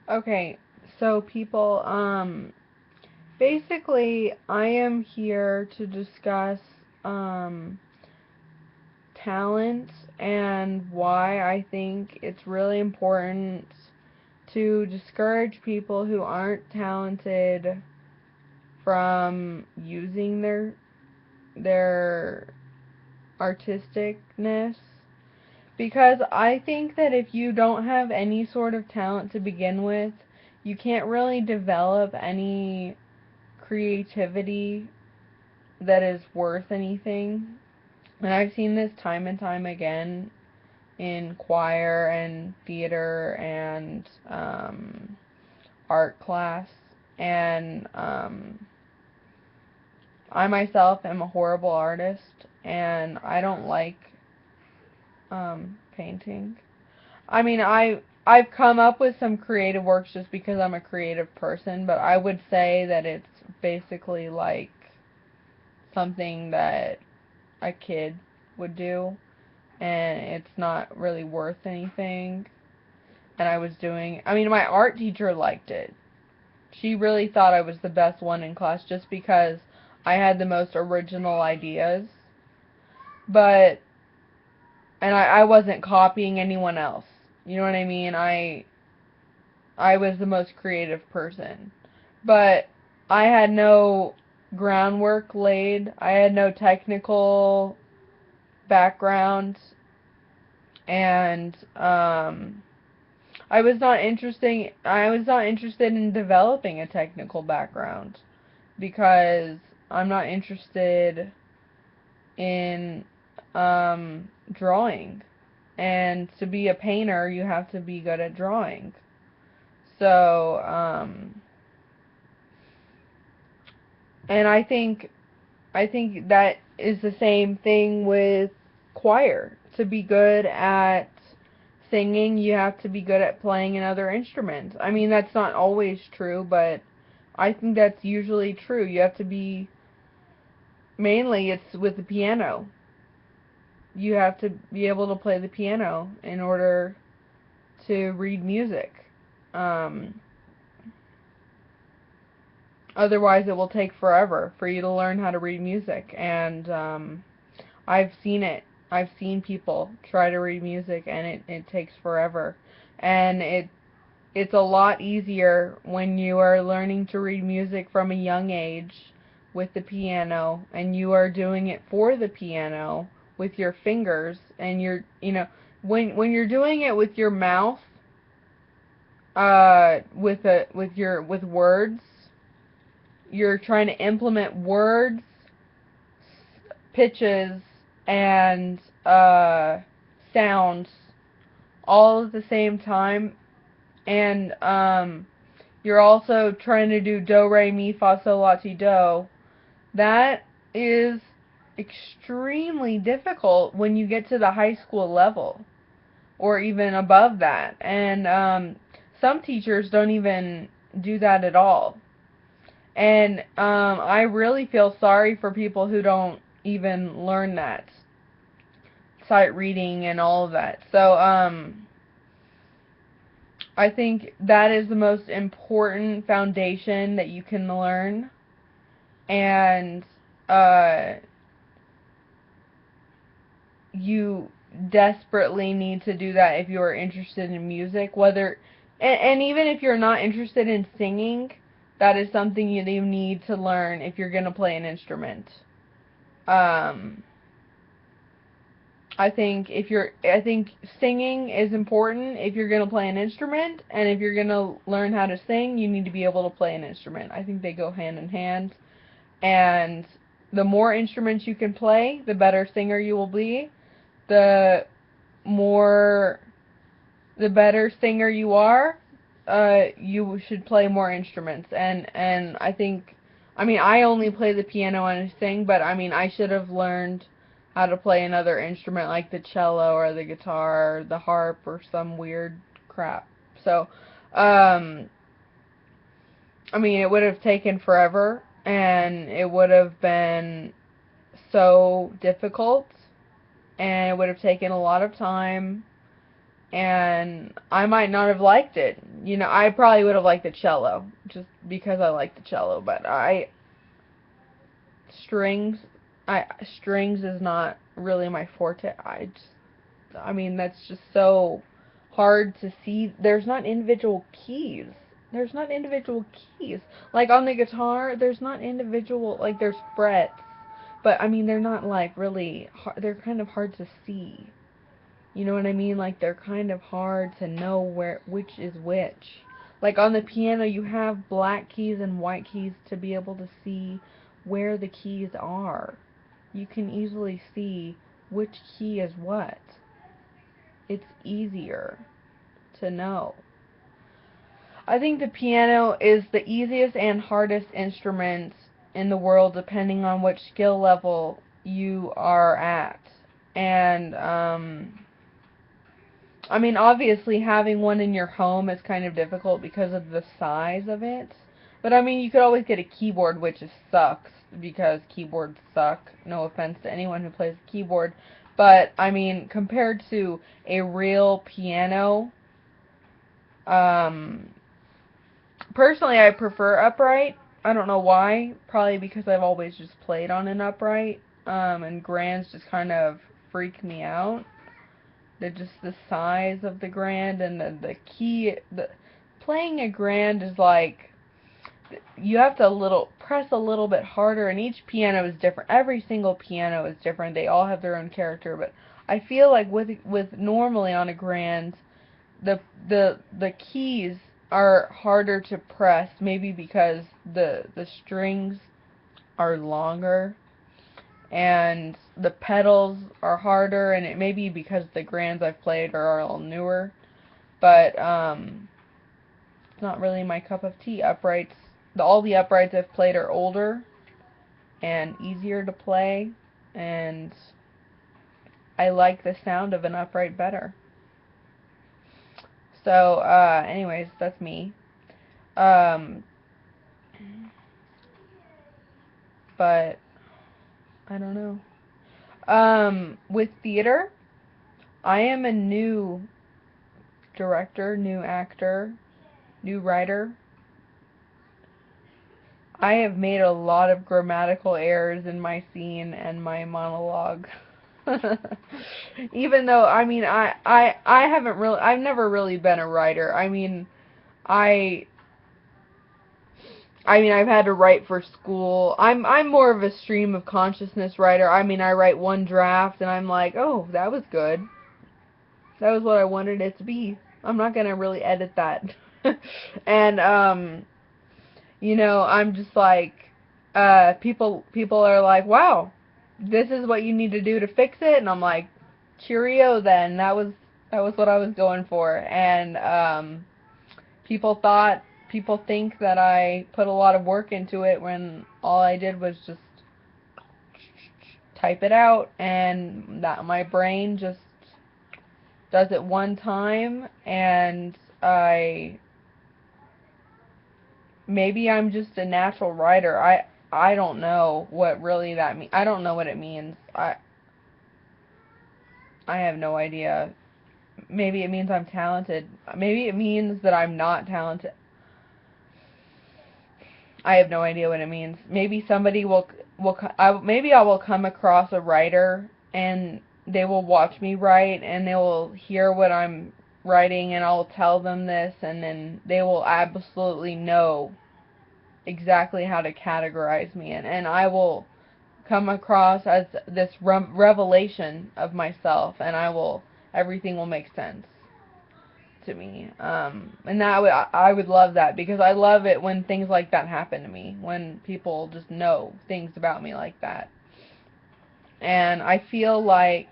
Okay, so people, basically, I am here to discuss, talent and why I think it's really important to discourage people who aren't talented from using their artisticness, because I think that if you don't have any sort of talent to begin with, you can't really develop any creativity that is worth anything. And I've seen this time and time again in choir and theater and art class. And I myself am a horrible artist, and I don't like painting. I mean, I've come up with some creative works just because I'm a creative person, but I would say that it's basically like something that a kid would do, and it's not really worth anything. And I mean, my art teacher liked it. She really thought I was the best one in class just because I had the most original ideas. But, and I wasn't copying anyone else. You know what I mean? I was the most creative person. But I had no groundwork laid. I had no technical background, and I was not interested in developing a technical background because I'm not interested in drawing. And to be a painter, you have to be good at drawing. So, and I think that is the same thing with choir. To be good at singing, you have to be good at playing another instrument. I mean, that's not always true, but I think that's usually true. You have to be, mainly it's with the piano. You have to be able to play the piano in order to read music. Um, Otherwise, it will take forever for you to learn how to read music. And I've seen it. I've seen people try to read music, and it takes forever. And it's a lot easier when you are learning to read music from a young age with the piano, and you are doing it for the piano with your fingers, and when you're doing it with your mouth, with words, you're trying to implement words, pitches, and sounds all at the same time, and you're also trying to do do, re, mi, fa, sol, la, ti, do. That is extremely difficult when you get to the high school level, or even above that. And some teachers don't even do that at all. And I really feel sorry for people who don't even learn that. Sight reading and all of that. So, I think that is the most important foundation that you can learn. And, uh, you desperately need to do that if you are interested in music. And even if you're not interested in singing, that is something you need to learn if you're going to play an instrument. Um, I think singing is important if you're going to play an instrument, and if you're going to learn how to sing, you need to be able to play an instrument. I think they go hand in hand, and the more instruments you can play, the better singer you will be. The more the better singer you are, you should play more instruments. And I mean, I only play the piano and sing, but I mean, I should have learned how to play another instrument like the cello or the guitar or the harp or some weird crap. So, um, I mean, it would have taken forever, and it would have been so difficult, and it would have taken a lot of time, and I might not have liked it. You know, I probably would have liked the cello, just because I like the cello, but strings, strings is not really my forte. I mean, that's just so hard to see. There's not individual keys. There's not individual keys. Like on the guitar, there's not individual, like there's frets, but I mean, they're not like really, they're kind of hard to see. You know what I mean? Like they're kind of hard to know which is which. Like on the piano, you have black keys and white keys to be able to see where the keys are. You can easily see which key is what. It's easier to know. I think the piano is the easiest and hardest instrument in the world, depending on which skill level you are at. And I mean, obviously having one in your home is kind of difficult because of the size of it. But I mean, you could always get a keyboard, which sucks because keyboards suck. No offense to anyone who plays a keyboard. But I mean, compared to a real piano, um, personally I prefer upright. I don't know why. Probably because I've always just played on an upright. And grands just kind of freak me out. The size of the grand and the key, playing a grand is like, you have to press a little bit harder, and each piano is different. Every single piano is different. They all have their own character, but I feel like with normally on a grand, the keys are harder to press, maybe because the strings are longer and the pedals are harder, and it may be because the grands I've played are a little newer, but it's not really my cup of tea. Uprights, all the uprights I've played are older and easier to play, and I like the sound of an upright better. So, anyways, that's me. Um, but I don't know. With theater, I am a new director, new actor, new writer. I have made a lot of grammatical errors in my scene and my monologue. Even though, I mean, I haven't really, I've never really been a writer. I I mean, I've had to write for school. I'm more of a stream of consciousness writer. I mean, I write one draft and I'm like, oh, that was good. That was what I wanted it to be. I'm not gonna really edit that. And you know, I'm just like, people are like, wow, this is what you need to do to fix it, and I'm like, cheerio then. That was what I was going for. And people think that I put a lot of work into it when all I did was just type it out, and that my brain just does it one time, and maybe I'm just a natural writer. I don't know what really that means. I don't know what it means. I have no idea. Maybe it means I'm talented. Maybe it means that I'm not talented. I have no idea what it means. Maybe somebody maybe I will come across a writer and they will watch me write and they will hear what I'm writing, and I'll tell them this, and then they will absolutely know exactly how to categorize me, and I will come across as this revelation of myself, and everything will make sense to me. And I would love that, because I love it when things like that happen to me, when people just know things about me like that. And I feel like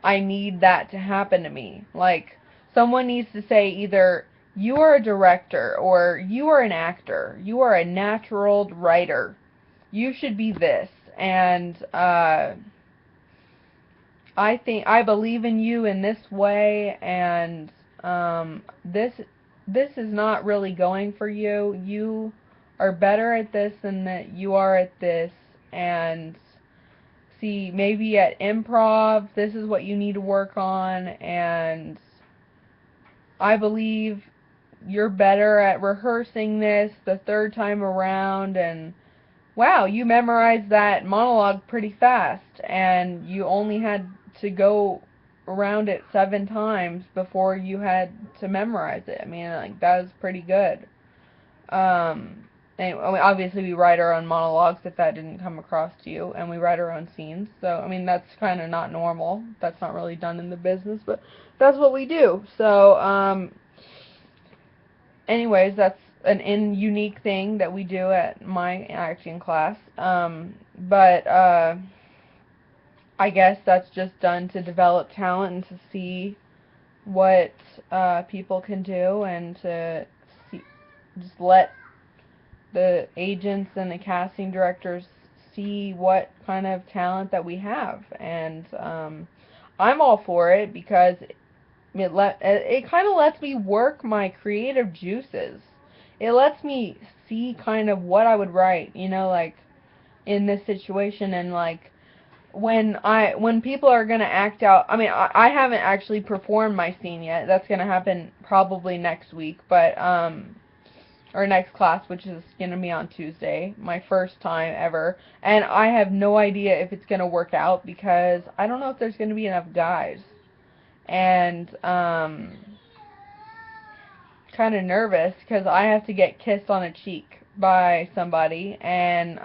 I need that to happen to me. Like, someone needs to say either, you are a director, or you are an actor, you are a natural writer, you should be this. And I believe in you in this way, and this is not really going for you. You are better at this than that you are at this. And see, maybe at improv, this is what you need to work on. And I believe you're better at rehearsing this the third time around, and wow, you memorized that monologue pretty fast, and you only had to go around it 7 times before you had to memorize it. I mean, like, that was pretty good. And I mean, obviously we write our own monologues if that didn't come across to you, and we write our own scenes. So, I mean, that's kind of not normal. That's not really done in the business, but that's what we do. So, anyways, that's an unique thing that we do at my acting class. But I guess that's just done to develop talent and to see what people can do, and to see, just let the agents and the casting directors see what kind of talent that we have. And I'm all for it, because it kind of lets me work my creative juices. It lets me see kind of what I would write, like in this situation. And like when people are gonna act out, I mean, I haven't actually performed my scene yet. That's gonna happen probably next week, but or next class, which is gonna be on Tuesday, my first time ever. And I have no idea if it's gonna work out, because I don't know if there's gonna be enough guys. And kind of nervous, because I have to get kissed on a cheek by somebody, and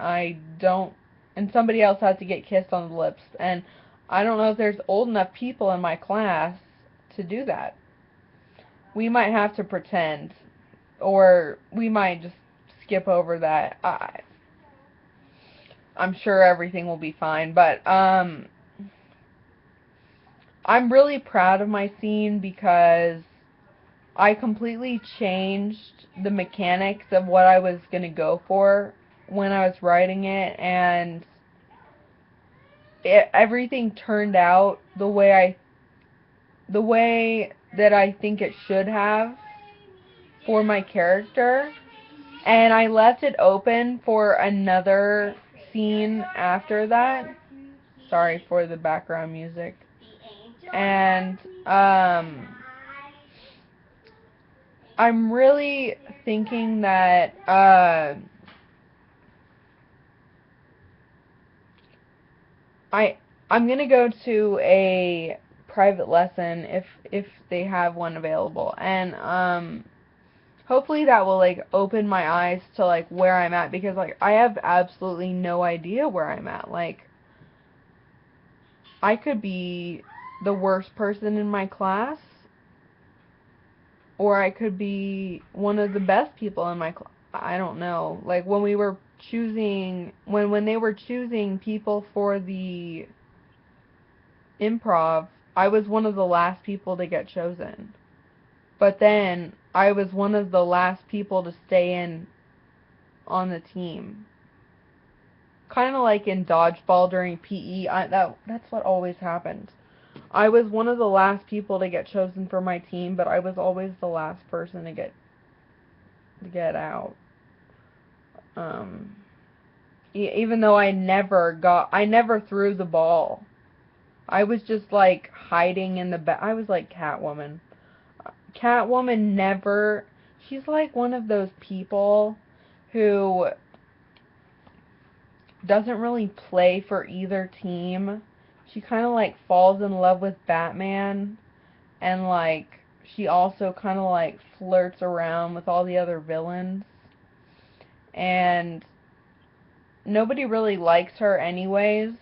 somebody else has to get kissed on the lips, and I don't know if there's old enough people in my class to do that. We might have to pretend, or we might just skip over that. I'm sure everything will be fine, but I'm really proud of my scene, because I completely changed the mechanics of what I was going to go for when I was writing it, and everything turned out the way that I think it should have for my character. And I left it open for another scene after that. Sorry for the background music. And I'm really thinking that I'm gonna go to a private lesson if they have one available, and hopefully that will like open my eyes to like where I'm at, because like I have absolutely no idea where I'm at. Like, I could be the worst person in my class, or I could be one of the best people in my class. I don't know. Like, when we were choosing, when they were choosing people for the improv, I was one of the last people to get chosen. But then I was one of the last people to stay in on the team. Kind of like in dodgeball during PE. That's what always happens. I was one of the last people to get chosen for my team, but I was always the last person to get out. Even though I never threw the ball. I was just like hiding in the back. I was like Catwoman. Catwoman never. She's like one of those people who doesn't really play for either team. She kind of like falls in love with Batman, and like she also kind of like flirts around with all the other villains, and nobody really likes her anyways,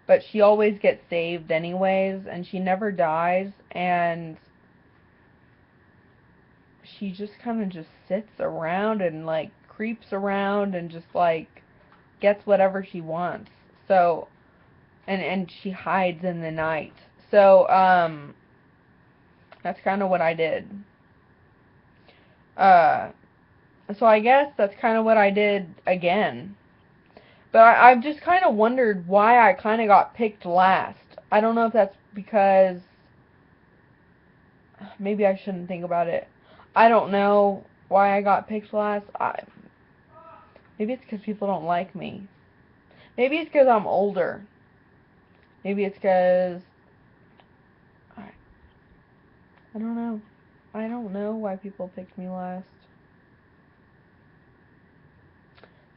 but she always gets saved anyways, and she never dies, and she just kind of just sits around and like creeps around and just like gets whatever she wants. So, and she hides in the night. So, that's kind of what I did. Uh, so I guess that's kind of what I did again. But I've just kind of wondered why I kind of got picked last. I don't know if that's because maybe I shouldn't think about it. I don't know why I got picked last. Maybe it's because people don't like me. Maybe it's because I'm older. Maybe it's because I don't know. I don't know why people picked me last.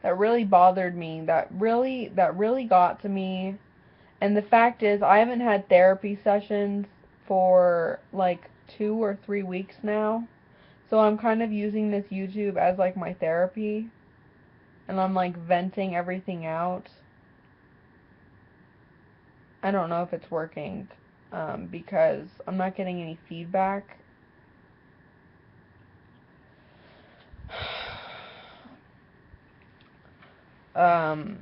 That really bothered me. That really got to me. And the fact is, I haven't had therapy sessions for like 2 or 3 weeks now. So I'm kind of using this YouTube as like my therapy. And I'm like venting everything out. I don't know if it's working. Because I'm not getting any feedback. Um,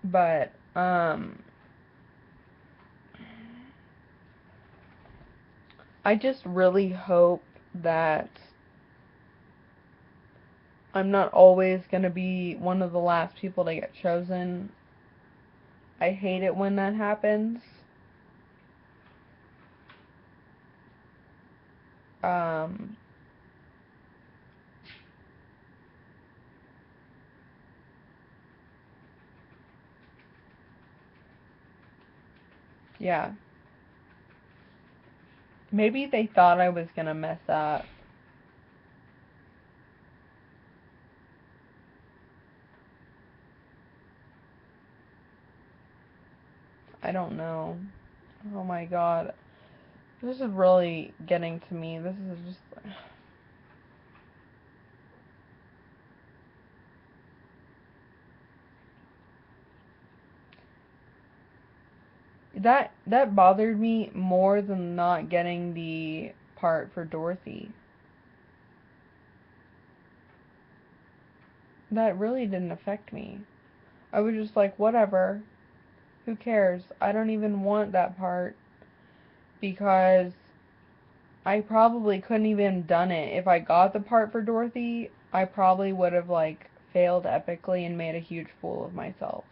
but, I just really hope that I'm not always going to be one of the last people to get chosen. I hate it when that happens. Um, yeah. Maybe they thought I was going to mess up. I don't know. Oh my god. This is really getting to me. This is just... That bothered me more than not getting the part for Dorothy. That really didn't affect me. I was just like, whatever. Who cares? I don't even want that part because I probably couldn't even done it. If I got the part for Dorothy, I probably would have like failed epically and made a huge fool of myself.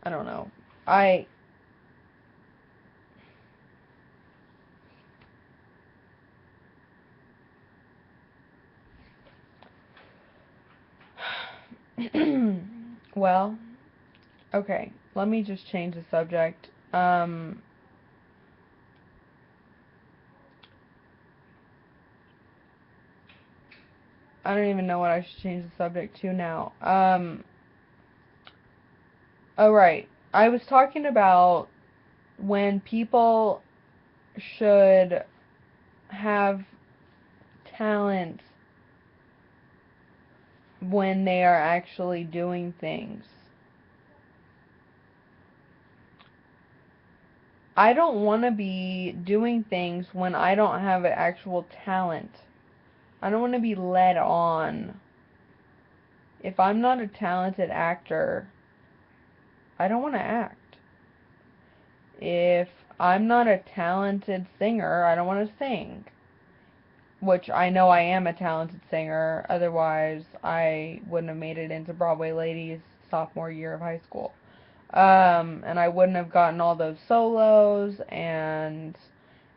I don't know. I well, okay. Let me just change the subject. I don't even know what I should change the subject to now. Oh right. I was talking about when people should have talent when they are actually doing things. I don't want to be doing things when I don't have an actual talent. I don't want to be led on. If I'm not a talented actor, I don't want to act. If I'm not a talented singer, I don't want to sing. Which I know I am a talented singer, otherwise I wouldn't have made it into Broadway Ladies sophomore year of high school. And I wouldn't have gotten all those solos, and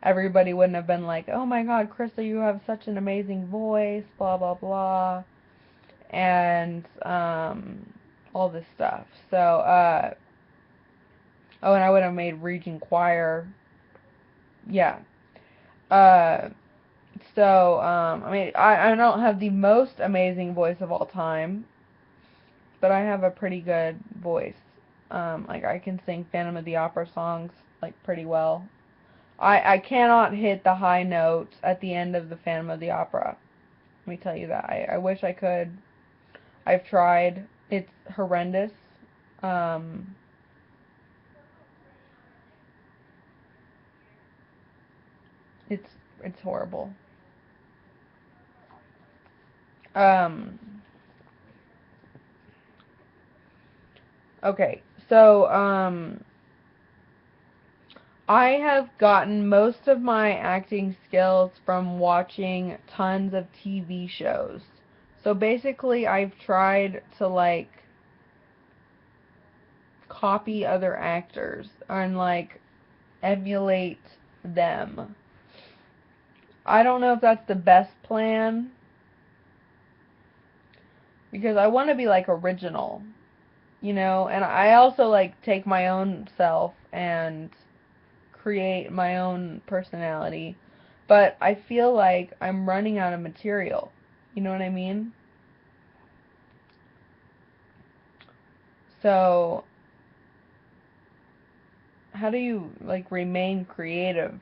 everybody wouldn't have been like, oh my god, Krista, you have such an amazing voice, blah, blah, blah, and, all this stuff. So, oh, and I would have made Region Choir, yeah. Uh, I mean, I don't have the most amazing voice of all time, but I have a pretty good voice. Like, I can sing Phantom of the Opera songs, like, pretty well. I cannot hit the high notes at the end of the Phantom of the Opera. Let me tell you that. I wish I could. I've tried. It's horrendous. Um, it's it's horrible. Um, okay. So, I have gotten most of my acting skills from watching tons of TV shows. So basically, I've tried to like copy other actors and like emulate them. I don't know if that's the best plan, because I want to be like original, you know, and I also like take my own self and create my own personality, but I feel like I'm running out of material. You know what I mean? So, how do you like remain creative?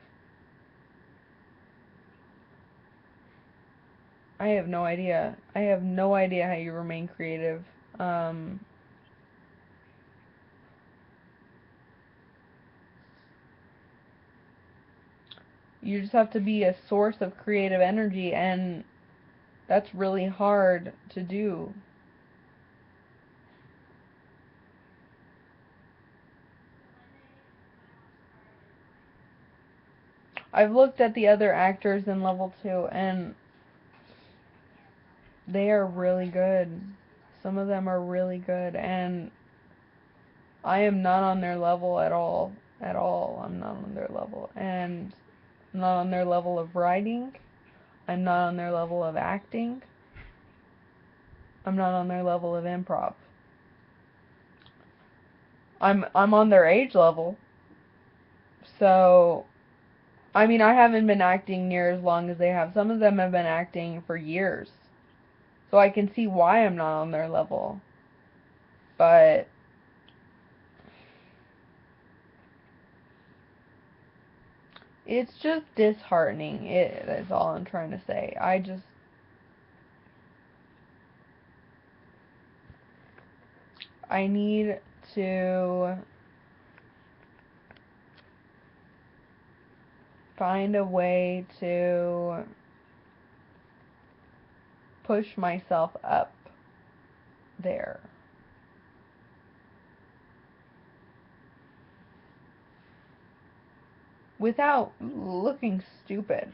I have no idea. I have no idea how you remain creative. Um, you just have to be a source of creative energy, and that's really hard to do. I've looked at the other actors in level 2, and they are really good. Some of them are really good, and I am not on their level at all. At all. I'm not on their level. And I'm not on their level of writing. I'm not on their level of acting. I'm not on their level of improv. I'm on their age level. So, I mean, I haven't been acting near as long as they have. Some of them have been acting for years. So I can see why I'm not on their level. But it's just disheartening. It is all I'm trying to say. I need to find a way to push myself up there without looking stupid.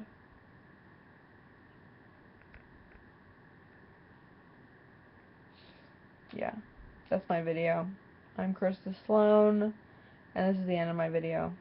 Yeah, that's my video. I'm Krista Sloan, and this is the end of my video.